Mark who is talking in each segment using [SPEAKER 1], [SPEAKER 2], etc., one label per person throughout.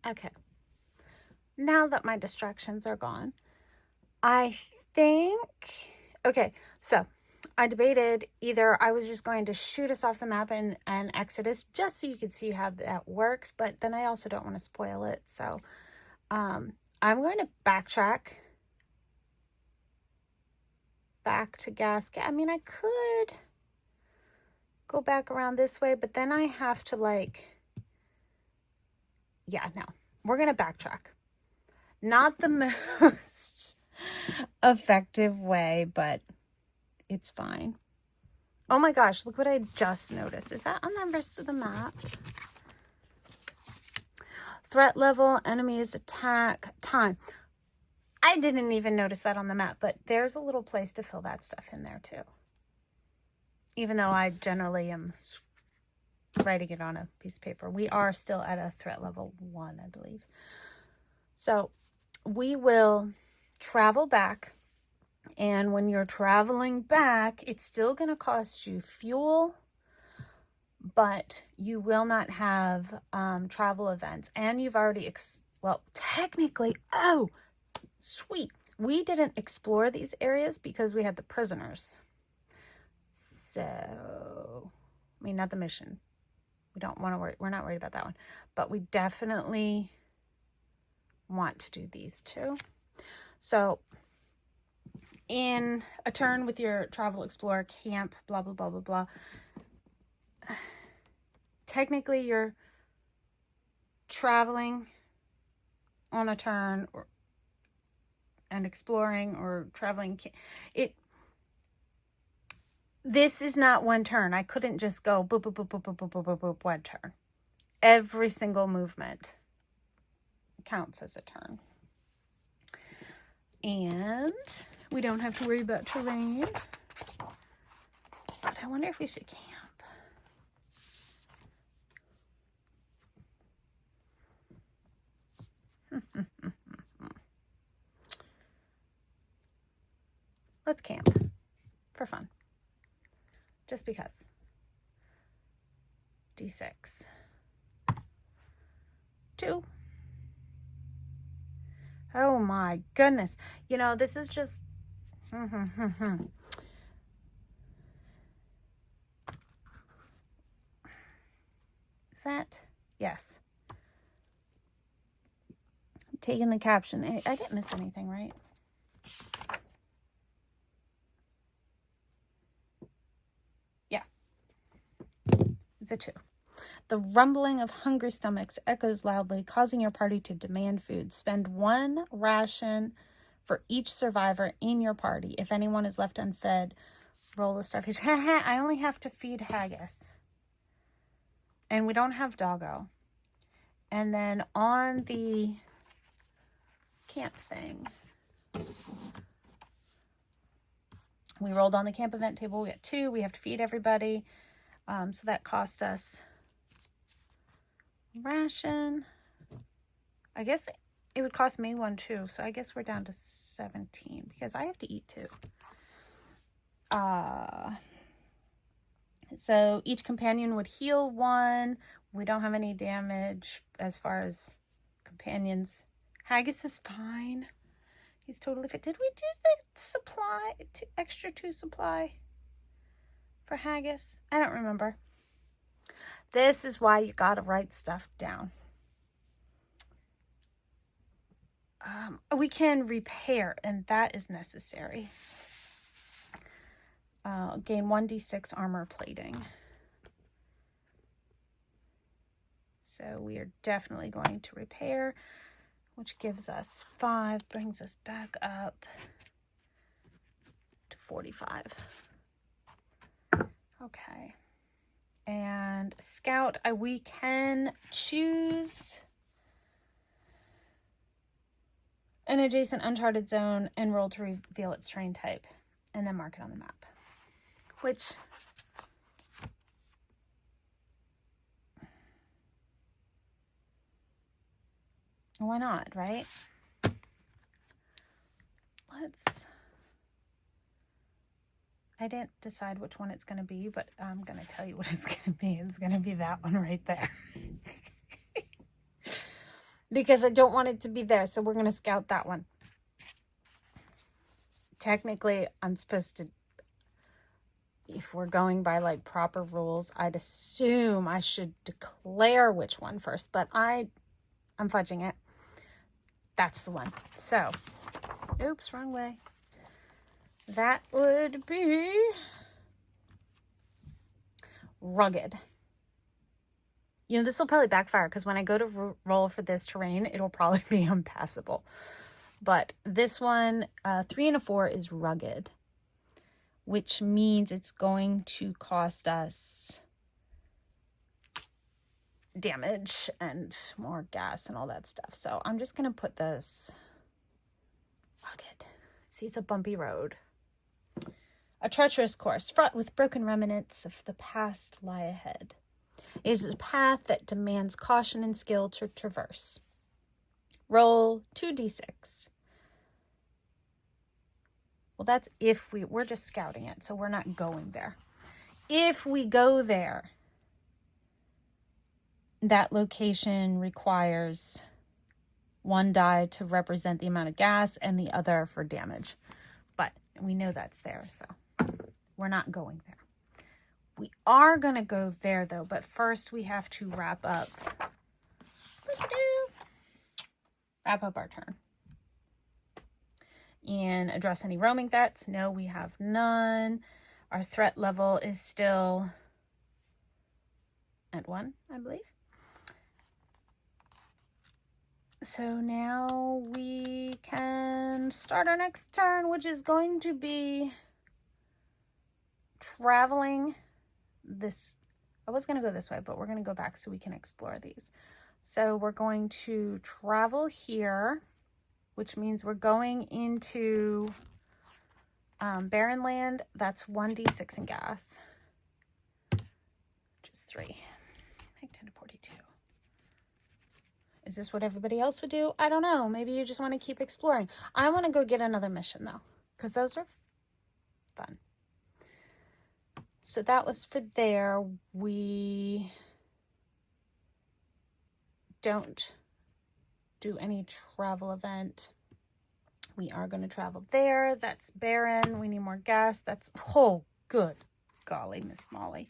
[SPEAKER 1] Okay. Now that my distractions are gone, I think... Okay, so I debated either I was just going to shoot us off the map and exit us just so you could see how that works, but then I also don't want to spoil it. So I'm going to backtrack back to Gasket. I mean, I could go back around this way, but then I have to like... Yeah, no. We're going to backtrack. Not the most effective way, but it's fine. Oh my gosh, look what I just noticed. Is that on the rest of the map? Threat level, enemies, attack, time. I didn't even notice that on the map, but there's a little place to fill that stuff in there too. Even though I generally am writing it on a piece of paper. We are still at a threat level 1, I believe. So we will travel back. And when you're traveling back, it's still going to cost you fuel, but you will not have travel events. And you've already, well, technically, oh, sweet. We didn't explore these areas because we had the prisoners. So, I mean, not the mission. We don't want to worry. We're not worried about that one. But we definitely want to do these two. So, in a turn with your travel, explore, camp, blah, blah, blah, blah, blah. Technically, you're traveling on a turn and exploring or traveling. This is not one turn. I couldn't just go boop, boop, boop, boop, boop, boop, boop, boop, boop, one turn. Every single movement counts as a turn. And we don't have to worry about terrain. But I wonder if we should camp. Let's camp for fun. Just because. D6. 2. Oh my goodness. You know, this is just... Is that? Yes. I'm taking the caption. I didn't miss anything, right? Yeah. It's a 2. The rumbling of hungry stomachs echoes loudly, causing your party to demand food. Spend 1 ration for each survivor in your party. If anyone is left unfed, roll a starfish. I only have to feed Haggis. And we don't have Doggo. And then on the camp thing, we rolled on the camp event table. We got 2. We have to feed everybody. So that cost us ration. I guess it would cost me 1 too. So I guess we're down to 17 because I have to eat too. So each companion would heal 1. We don't have any damage as far as companions. Haggis is fine. He's totally fit. Did we do the supply, extra 2 supply for Haggis? I don't remember. This is why you gotta write stuff down. We can repair, and that is necessary. Gain 1d6 armor plating. So we are definitely going to repair, which gives us 5, brings us back up to 45. Okay. And scout, we can choose an adjacent uncharted zone and roll to reveal its terrain type, and then mark it on the map. Which, why not, right? I didn't decide which one it's going to be, but I'm going to tell you what it's going to be. It's going to be that one right there. because I don't want it to be there. So we're going to scout that one. Technically, I'm supposed to, if we're going by like proper rules, I'd assume I should declare which one first, but I'm fudging it. That's the one. So, oops, wrong way. That would be rugged. You know, this will probably backfire because when I go to roll for this terrain, it'll probably be impassable. But this one, 3 and a 4 is rugged, which means it's going to cost us damage and more gas and all that stuff. So I'm just going to put this rugged. See, it's a bumpy road. A treacherous course, fraught with broken remnants of the past lie ahead. It is a path that demands caution and skill to traverse. Roll 2d6. Well, that's if we're just scouting it, so we're not going there. If we go there, that location requires 1 die to represent the amount of gas and the other for damage. But we know that's there, so we're not going there. We are going to go there, though, but first we have to wrap up our turn. And address any roaming threats. No, we have none. Our threat level is still at 1, I believe. So now we can start our next turn, which is going to be traveling this. I was going to go this way, but we're going to go back so we can explore these. So we're going to travel here, which means we're going into barren land. That's 1d6 in gas, which is 3. Make 10 to 42. Is this what everybody else would do? I don't know. Maybe you just want to keep exploring. I want to go get another mission, though, because those are fun. So that was for there. We don't do any travel event. We are going to travel there. That's barren. We need more gas. That's, oh, good golly, Miss Molly.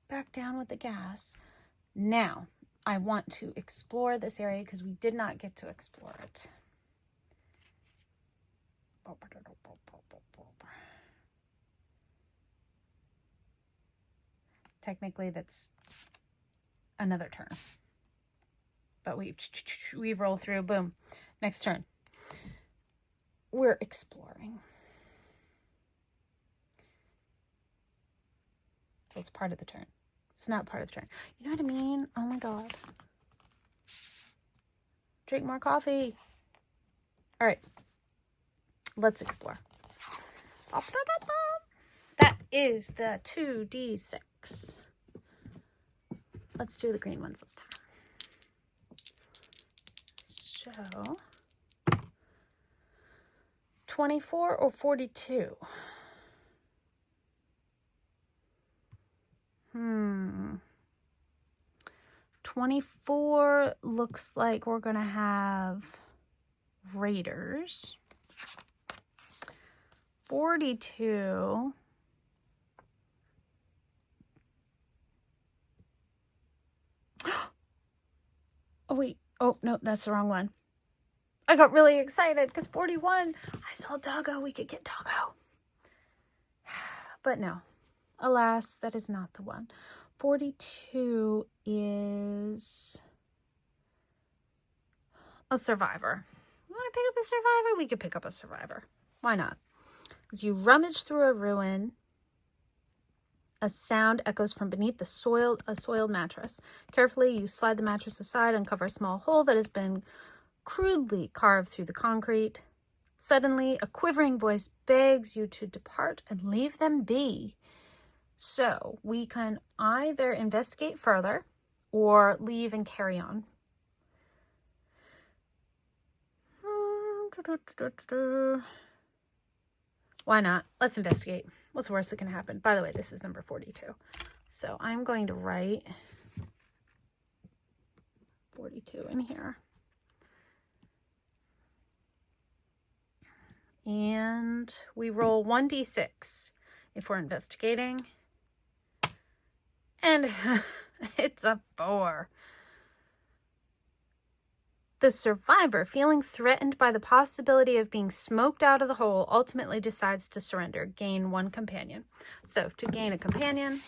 [SPEAKER 1] Back down with the gas. Now, I want to explore this area because we did not get to explore it. Technically, that's another turn. But we roll through, boom. Next turn. We're exploring. It's part of the turn. It's not part of the turn. You know what I mean? Oh my God. Drink more coffee. All right. Let's explore. That is the 2d6. Let's do the green ones this time. So, 24 or 42? 24 looks like we're going to have raiders. 42. Oh, wait. Oh, no, that's the wrong one. I got really excited because 41, I saw Doggo. We could get Doggo. But no. Alas, that is not the one. 42 is a survivor. You want to pick up a survivor? We could pick up a survivor. Why not? As you rummage through a ruin, a sound echoes from beneath a soiled mattress. Carefully, you slide the mattress aside, uncover a small hole that has been crudely carved through the concrete. Suddenly, a quivering voice begs you to depart and leave them be. So, we can either investigate further or leave and carry on. Why not? Let's investigate. What's the worst that can happen? By the way, this is number 42. So I'm going to write 42 in here. And we roll 1d6 if we're investigating. And it's a 4. The survivor, feeling threatened by the possibility of being smoked out of the hole, ultimately decides to surrender. Gain 1 companion. So to gain a companion,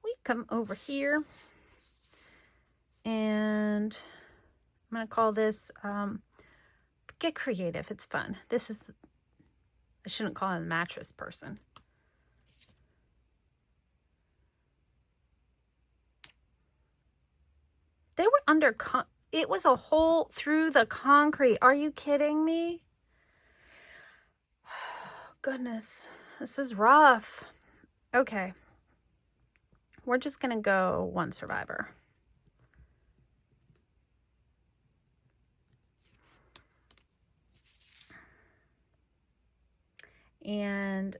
[SPEAKER 1] we come over here. And I'm going to call this, get creative. It's fun. This is, I shouldn't call it a mattress person. They were under, it was a hole through the concrete. Are you kidding me? Goodness, this is rough. Okay. We're just going to go 1 survivor. And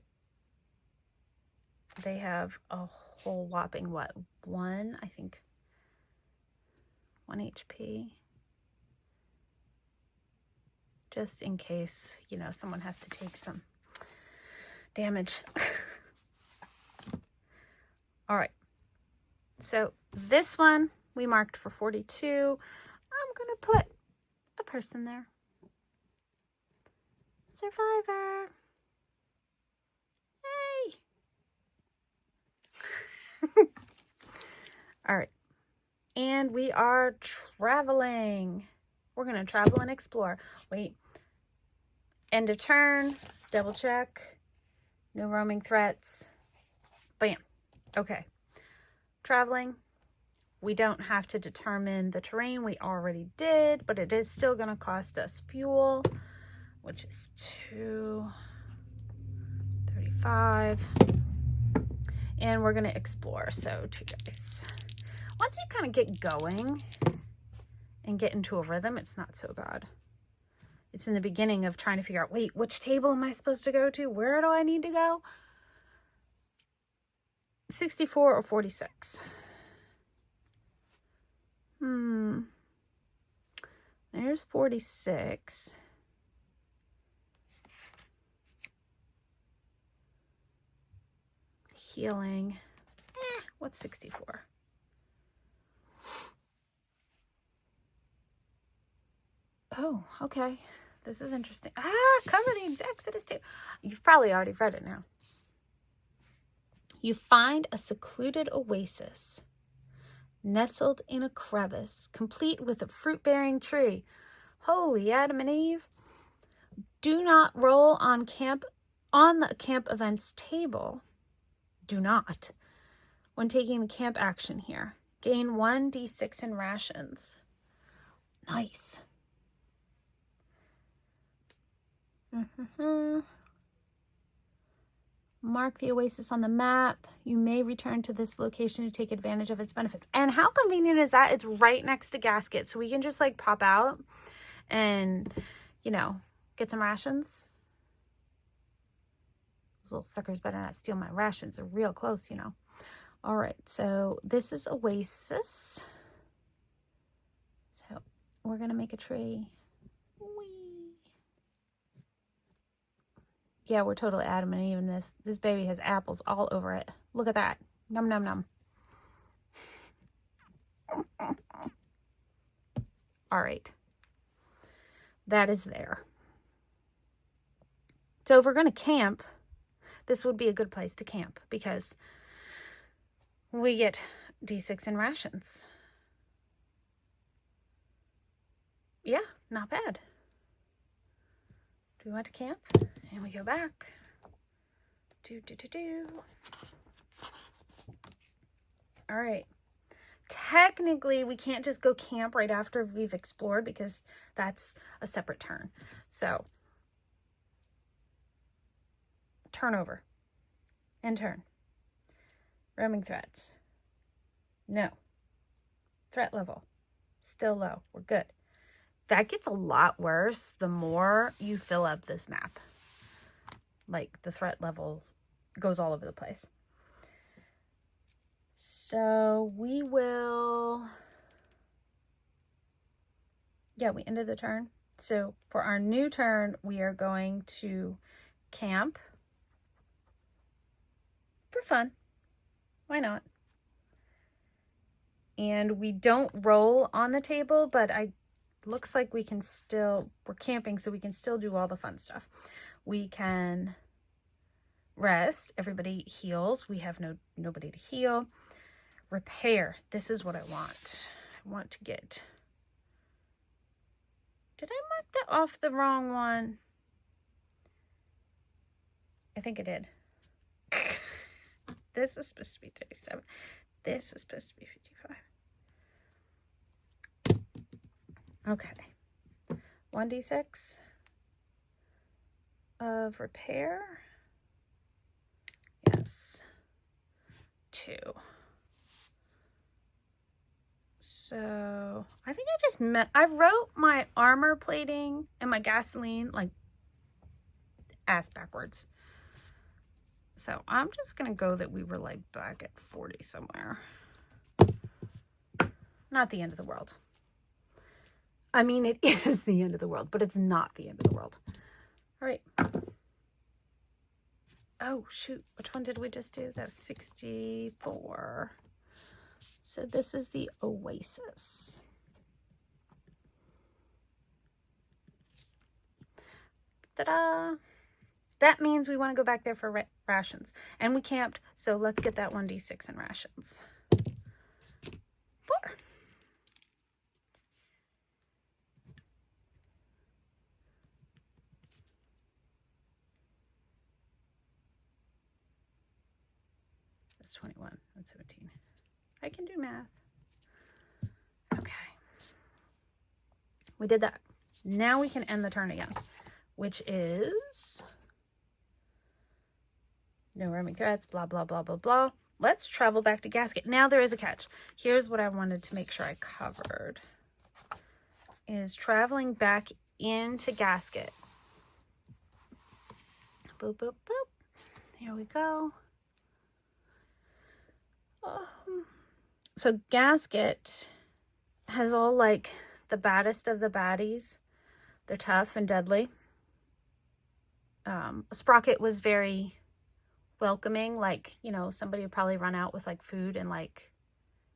[SPEAKER 1] they have a whole whopping, what, 1, I think, 1 HP. Just in case, you know, someone has to take some damage. All right. So this one we marked for 42. I'm going to put a person there. Survivor. Hey. All right. And we are traveling. We're going to travel and explore. Wait. End of turn. Double check. No roaming threats. Bam. Okay. Traveling. We don't have to determine the terrain. We already did, but it is still going to cost us fuel, which is 235. And we're going to explore. So 2 guys. Once you kind of get going and get into a rhythm, it's not so bad. It's in the beginning of trying to figure out, wait, which table am I supposed to go to? Where do I need to go? 64 or 46? There's 46. Healing. What's 64? Oh, okay. This is interesting. Cover the Exodus table. You've probably already read it now. You find a secluded oasis, nestled in a crevice, complete with a fruit-bearing tree. Holy Adam and Eve. Do not roll on the camp events table. Do not. When taking the camp action here. Gain 1d6 in rations. Nice. Mark the oasis on the map. You may return to this location to take advantage of its benefits. And how convenient is that? It's right next to Gasket. So we can just like pop out and, you know, get some rations. Those little suckers better not steal my rations. They're real close, you know. All right. So this is Oasis. So we're going to make a tree. Whee. Yeah, we're totally Adam and Eve in this. This baby has apples all over it. Look at that. Num, num, num. All right. That is there. So if we're going to camp, this would be a good place to camp because we get D6 in rations. Yeah, not bad. Do we want to camp? And we go back. All right. Technically, we can't just go camp right after we've explored because that's a separate turn. So, turnover. End turn. Roaming threats. No. Threat level. Still low. We're good. That gets a lot worse the more you fill up this map. Like, the threat level goes all over the place. So we will, yeah, we ended the turn. So for our new turn, we are going to camp for fun. Why not? And we don't roll on the table, but looks like we can still, we're camping, so we can still do all the fun stuff. We can rest. Everybody heals. We have nobody to heal. Repair. This is what I want. I want to get, did I mark that off the wrong one? I think I did. This is supposed to be 37. This is supposed to be 55. Okay. 1d6 of repair. Yes. 2. So I think I wrote my armor plating and my gasoline like ass backwards. So I'm just going to go that we were like back at 40 somewhere. Not the end of the world. I mean, it is the end of the world, but it's not the end of the world. All right. Oh, shoot. Which one did we just do? That was 64. So this is the Oasis. Ta-da! That means we want to go back there for rations. And we camped, so let's get that 1d6 in rations. 4. That's 21. That's 17. I can do math. Okay. We did that. Now we can end the turn again, which is no roaming threats, blah, blah, blah, blah, blah. Let's travel back to Gasket. Now there is a catch. Here's what I wanted to make sure I covered, is traveling back into Gasket. Boop, boop, boop. Here we go. So Gasket has all like the baddest of the baddies. They're tough and deadly. Sprocket was very welcoming, like, you know, somebody would probably run out with like food and like,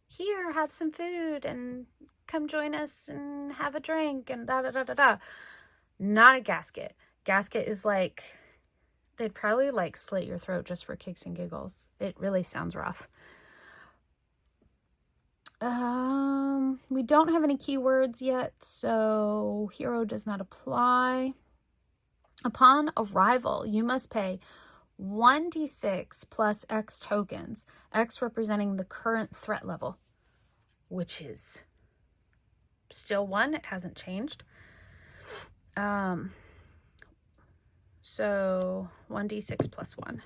[SPEAKER 1] here, have some food and come join us and have a drink and da da da da da. Not a Gasket. Gasket is like, they'd probably like slit your throat just for kicks and giggles. It really sounds rough. We don't have any keywords yet, so hero does not apply. Upon arrival, you must pay 1d6 plus X tokens, X representing the current threat level, which is still 1. It hasn't changed. So 1d6 plus 1.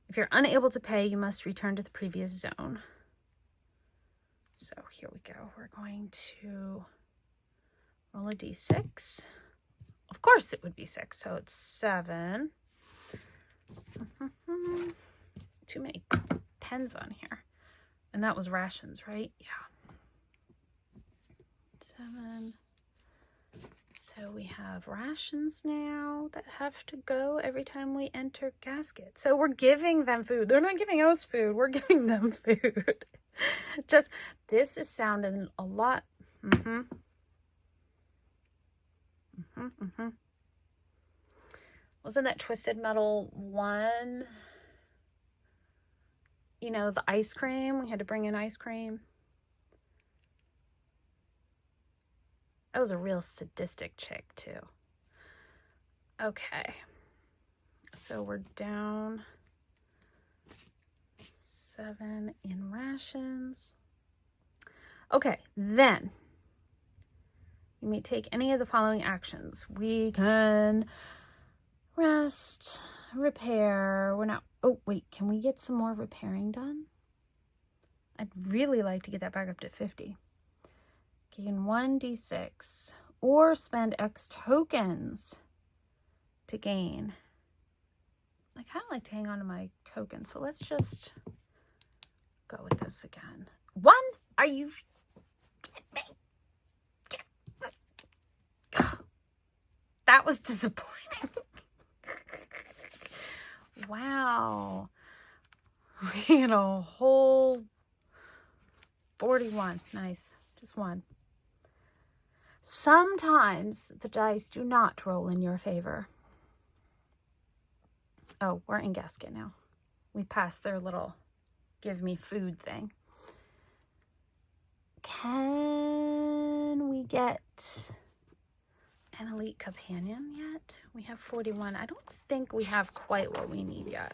[SPEAKER 1] If you're unable to pay, you must return to the previous zone. So here we go. We're going to roll a d6. Of course it would be 6, so it's 7. Too many pens on here. And that was rations, right? Yeah. 7. So we have rations now that have to go every time we enter Gasket. So we're giving them food. They're not giving us food. We're giving them food. Just, this is sounding a lot. Wasn't that Twisted Metal 1? You know, the ice cream. We had to bring in ice cream. That was a real sadistic chick, too. Okay. So we're down 7 in rations. Okay, then you may take any of the following actions. We can rest, repair. We're not, oh wait, can we get some more repairing done? I'd really like to get that back up to 50. Gain 1d6 or spend X tokens to gain. I kind of like to hang on to my tokens, so let's just go with this again. 1? Are you... That was disappointing. Wow. We had a whole 41. Nice. Just 1. Sometimes the dice do not roll in your favor. Oh, we're in gasket now. We passed their little give me food thing. Can we get an elite companion yet? We have 41. I don't think we have quite what we need yet.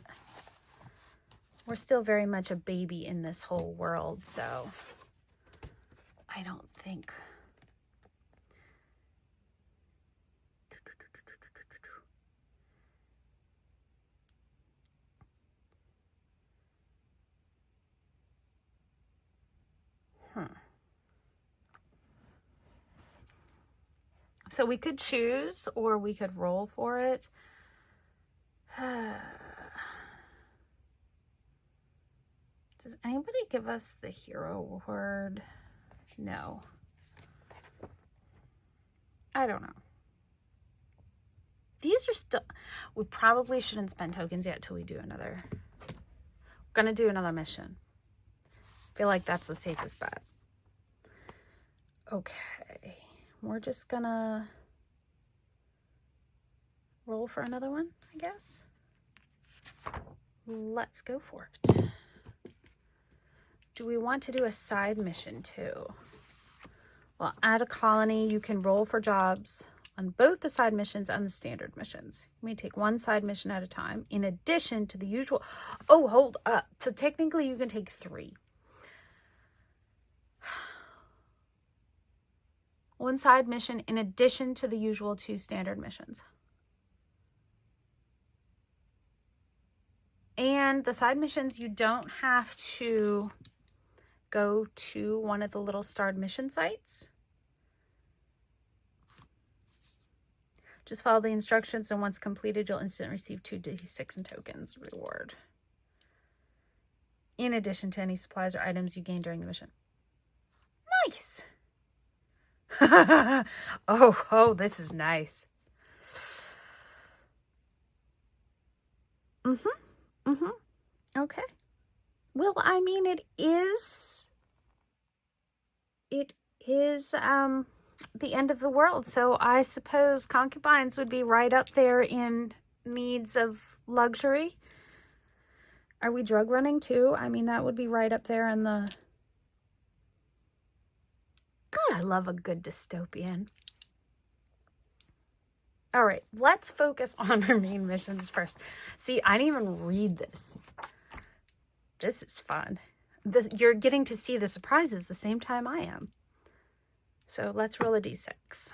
[SPEAKER 1] We're still very much a baby in this whole world, so I don't think... So we could choose, or we could roll for it. Does anybody give us the hero word? No. I don't know. These are still... We probably shouldn't spend tokens yet till we do another... We're going to do another mission. I feel like that's the safest bet. Okay. We're just gonna roll for another one, I guess. Let's go for it. Do we want to do a side mission too? Well, add a colony. You can roll for jobs on both the side missions and the standard missions. You may take 1 side mission at a time in addition to the usual... Oh, hold up. So technically you can take 3. 1 side mission in addition to the usual 2 standard missions. And the side missions, you don't have to go to one of the little starred mission sites. Just follow the instructions, and once completed, you'll instantly receive 2d6 in tokens reward, in addition to any supplies or items you gain during the mission. Nice! oh, this is nice. Okay. Well, I mean, it is the end of the world, so I suppose concubines would be right up there in needs of luxury. Are we drug running too? I mean, that would be right up there in the... God, I love a good dystopian. All right, let's focus on our main missions first. See, I didn't even read this. This is fun. You're getting to see the surprises the same time I am. So let's roll a d6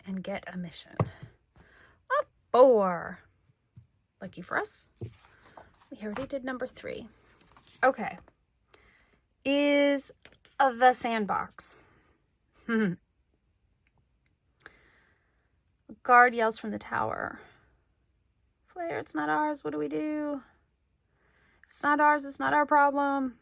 [SPEAKER 1] and get a mission. A 4. Lucky for us. We already did number 3. Okay. Is the sandbox. Guard yells from the tower. Flare, it's not ours. What do we do? If it's not ours, it's not our problem.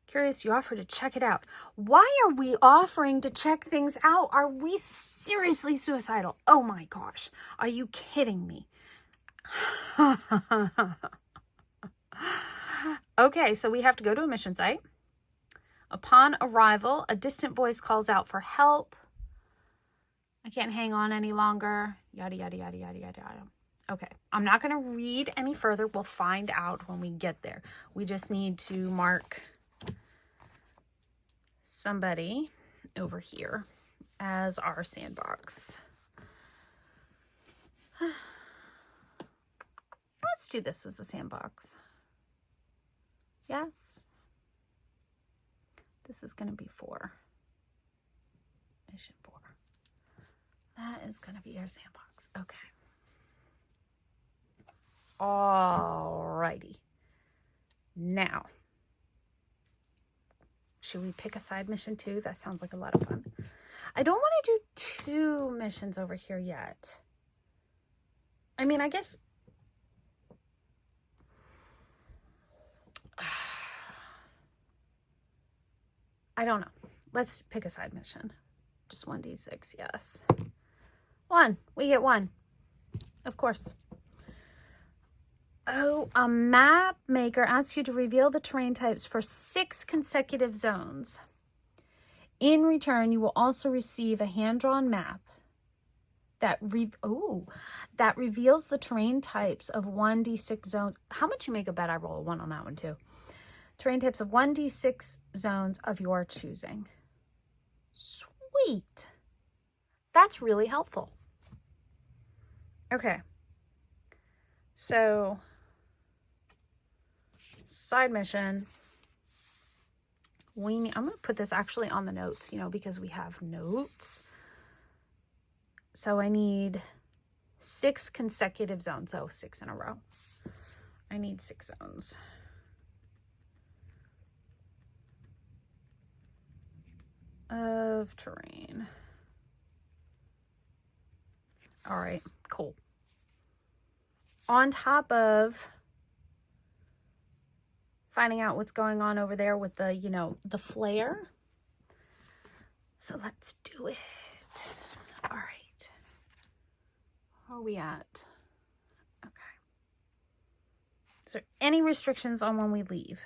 [SPEAKER 1] Curious, you offer to check it out. Why are we offering to check things out? Are we seriously suicidal? Oh my gosh. Are you kidding me? Okay, so we have to go to a mission site. Upon arrival, a distant voice calls out for help. I can't hang on any longer. Yada, yada, yada, yada, yada, yada. Okay, I'm not going to read any further. We'll find out when we get there. We just need to mark somebody over here as our sandbox. Let's do this as a sandbox. Yes. This is going to be 4. Mission 4. That is going to be our sandbox. Okay. Alrighty. Now, should we pick a side mission too? That sounds like a lot of fun. I don't want to do 2 missions over here yet. I mean, I guess... I don't know. Let's pick a side mission. Just 1d6, yes. 1. We get 1. Of course. Oh, a map maker asks you to reveal the terrain types for 6 consecutive zones. In return, you will also receive a hand-drawn map that reveals the terrain types of 1d6 zones. How much you make a bet I roll a 1 on that one too? Terrain types of 1d6 zones of your choosing. Sweet. That's really helpful. Okay. So, side mission. I'm going to put this actually on the notes, because we have notes. So I need 6 consecutive zones. Oh, 6 in a row. I need 6 zones. Of terrain. All right, cool. On top of finding out what's going on over there with the, the flare. So let's do it. All right. Where are we at? Okay. Is there any restrictions on when we leave?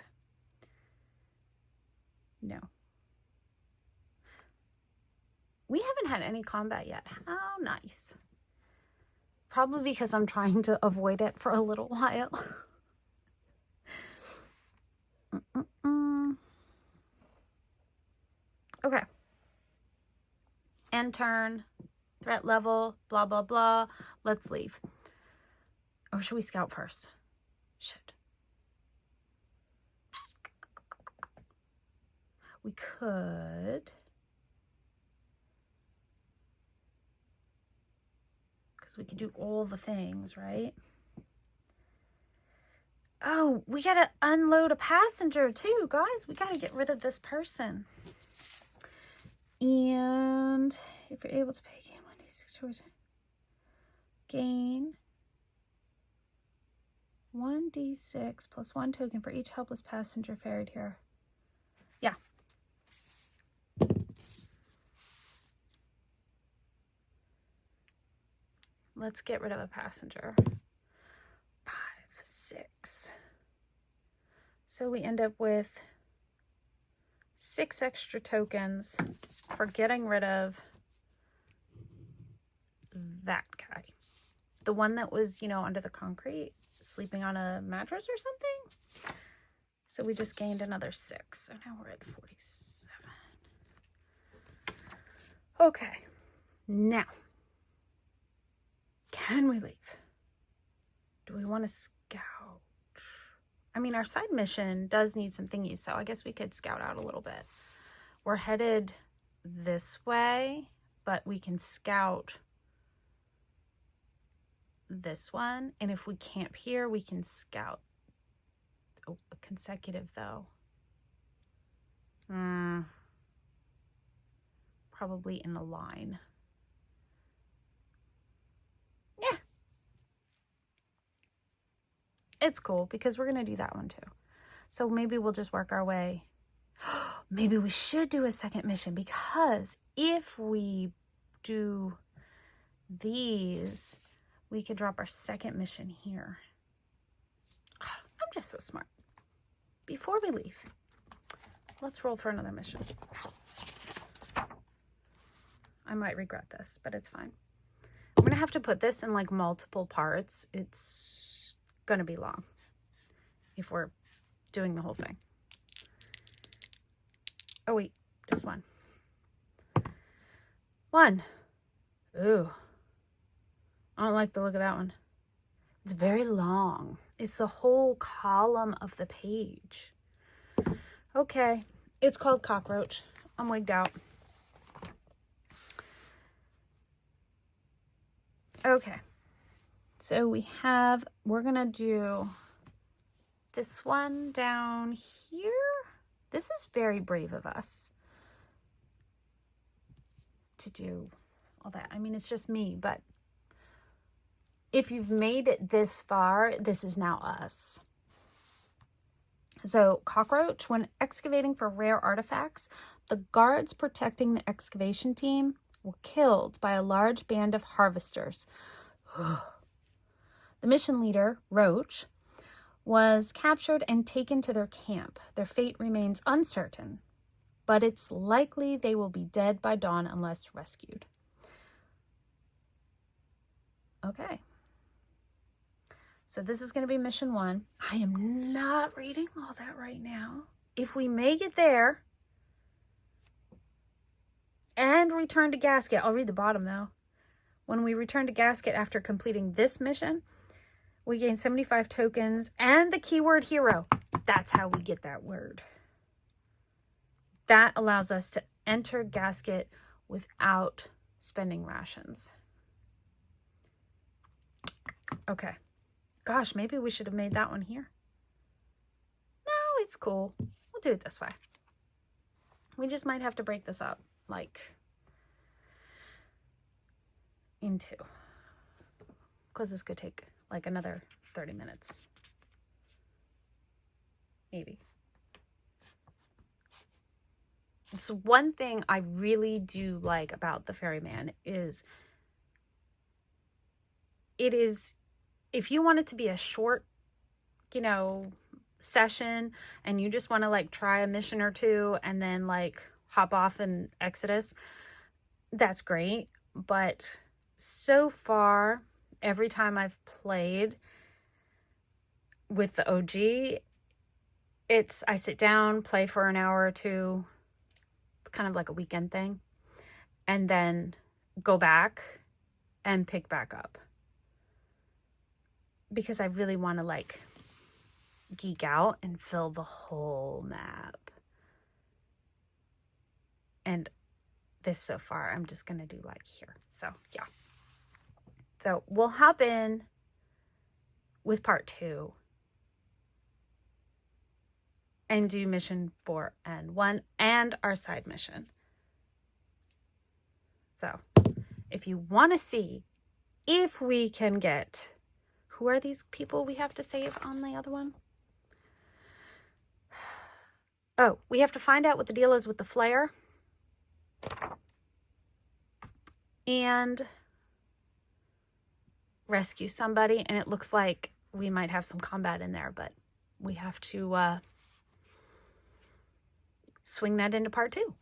[SPEAKER 1] No. We haven't had any combat yet. How nice. Probably because I'm trying to avoid it for a little while. Okay. End turn. Threat level. Blah, blah, blah. Let's leave. Or should we scout first? Shit. We could. Because we could do all the things, right? Oh, we gotta unload a passenger too, guys. We gotta get rid of this person. And if you're able to pay, gain 1d6 towards gain 1d6 plus 1 token for each helpless passenger ferried here. Yeah. Let's get rid of a passenger. 5, 6. So we end up with 6 extra tokens for getting rid of that guy. The one that was, under the concrete, sleeping on a mattress or something. So we just gained another 6. So now we're at 47. Okay. Now, can we leave? Do we want to scout? I mean, our side mission does need some thingies, so I guess we could scout out a little bit. We're headed this way, but we can scout this one. And if we camp here, we can scout. Oh, consecutive, though. Probably in a line. Yeah. It's cool because we're going to do that one too. So maybe we'll just work our way. Maybe we should do a second mission, because if we do these, we could drop our second mission here. I'm just so smart. Before we leave, let's roll for another mission. I might regret this, but it's fine. I'm going to have to put this in like multiple parts. It's going to be long if we're doing the whole thing. Oh, wait, just one. One. Ooh. I don't like the look of that one. It's very long. It's the whole column of the page. Okay. It's called Cockroach. I'm wigged out. Okay. So we're going to do this one down here. This is very brave of us to do all that. I mean, it's just me, but if you've made it this far, this is now us. So, Cockroach, when excavating for rare artifacts, The guards protecting the excavation team were killed by a large band of harvesters. The mission leader, Roach, was captured and taken to their camp. Their fate remains uncertain, but it's likely they will be dead by dawn unless rescued. Okay. So this is going to be mission 1. I am not reading all that right now. If we make it there and return to Gasket, I'll read the bottom though. When we return to Gasket after completing this mission, we gain 75 tokens and the keyword hero. That's how we get that word. That allows us to enter Gasket without spending rations. Okay. Gosh, maybe we should have made that one here. No, it's cool. We'll do it this way. We just might have to break this up, like, in 2. Because this could take, like, another 30 minutes. Maybe. So one thing I really do like about the Ferryman is if you want it to be a short, session and you just want to like try a mission or 2 and then like hop off in Exodus, that's great. But so far, every time I've played with the OG, I sit down, play for an hour or 2. It's kind of like a weekend thing. And then go back and pick back up. Because I really want to like geek out and fill the whole map. And this so far, I'm just going to do like here. So, yeah. So, we'll hop in with part 2 and do mission 4 and 1 and our side mission. So, if you want to see if we can get... Who are these people we have to save on the other one? Oh, we have to find out what the deal is with the flare. And rescue somebody. And it looks like we might have some combat in there, but we have to swing that into part 2.